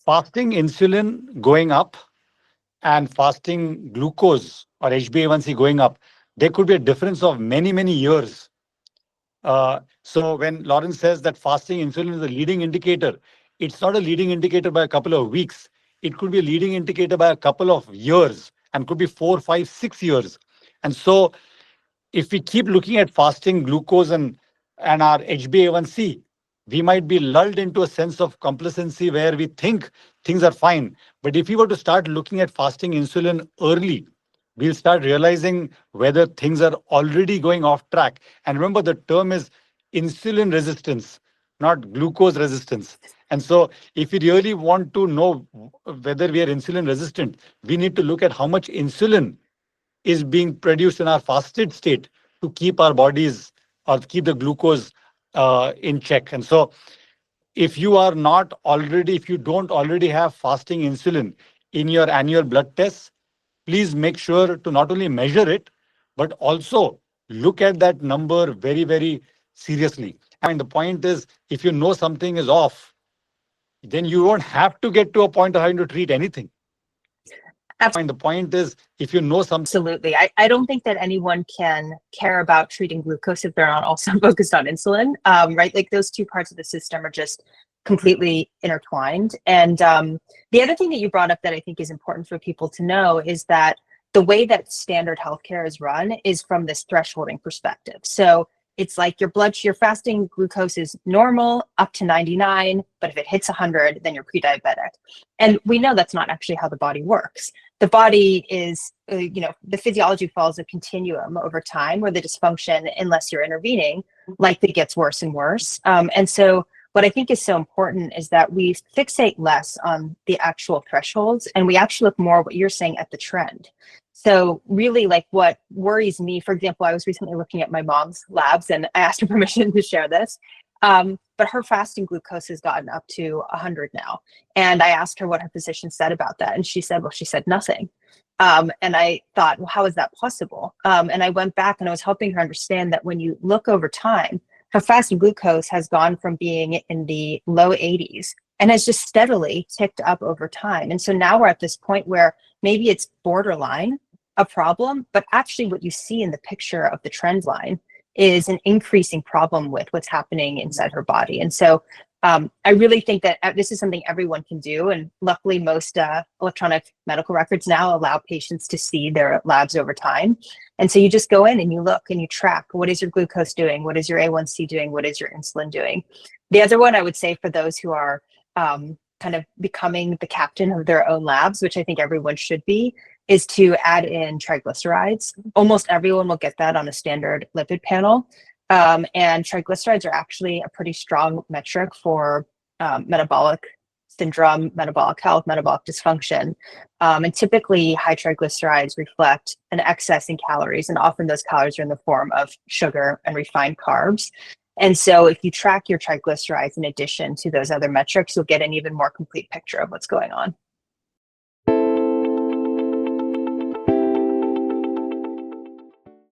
fasting insulin going up and fasting glucose or HbA1c going up, there could be a difference of many, many years. So when Lawrence says that fasting insulin is a leading indicator, it's not a leading indicator by a couple of weeks. It could be a leading indicator by a couple of years and could be 4, 5, 6 years. And so if we keep looking at fasting glucose and our HbA1c, we might be lulled into a sense of complacency where we think things are fine. But if we were to start looking at fasting insulin early, we'll start realizing whether things are already going off track. And remember, the term is insulin resistance, not glucose resistance. And so, if we really want to know whether we are insulin resistant, we need to look at how much insulin is being produced in our fasted state to keep our bodies or keep the glucose in check. And so, if you don't already have fasting insulin in your annual blood tests, please make sure to not only measure it, but also look at that number very, very seriously. And the point is, if you know something is off, then you don't have to get to a point of having to treat anything. And the point is, if you know something. Absolutely. I don't think that anyone can care about treating glucose if they're not also focused on insulin, right? Like those two parts of the system are just completely intertwined. And the other thing that you brought up that I think is important for people to know is that the way that standard healthcare is run is from this thresholding perspective. So it's like your fasting glucose is normal up to 99, but if it hits 100, then you're pre-diabetic. And we know that's not actually how the body works. The body is, the physiology follows a continuum over time where the dysfunction, unless you're intervening, likely gets worse and worse. And so what I think is so important is that we fixate less on the actual thresholds and we actually look more, what you're saying, at the trend. So really, like, what worries me, for example, I was recently looking at my mom's labs and I asked her permission to share this, but her fasting glucose has gotten up to 100 now. And I asked her what her physician said about that. And she said, well, she said nothing. And I thought, well, how is that possible? And I went back and I was helping her understand that when you look over time, her fasting glucose has gone from being in the low 80s and has just steadily ticked up over time. And so now we're at this point where maybe it's borderline a problem, but actually what you see in the picture of the trend line is an increasing problem with what's happening inside her body. And so I really think that this is something everyone can do. And luckily, most electronic medical records now allow patients to see their labs over time. And so you just go in and you look and you track, what is your glucose doing? What is your A1C doing? What is your insulin doing? The other one I would say for those who are kind of becoming the captain of their own labs, which I think everyone should be, is to add in triglycerides. Almost everyone will get that on a standard lipid panel. And triglycerides are actually a pretty strong metric for metabolic syndrome, metabolic health, metabolic dysfunction. And typically high triglycerides reflect an excess in calories, and often those calories are in the form of sugar and refined carbs. And so if you track your triglycerides in addition to those other metrics, you'll get an even more complete picture of what's going on.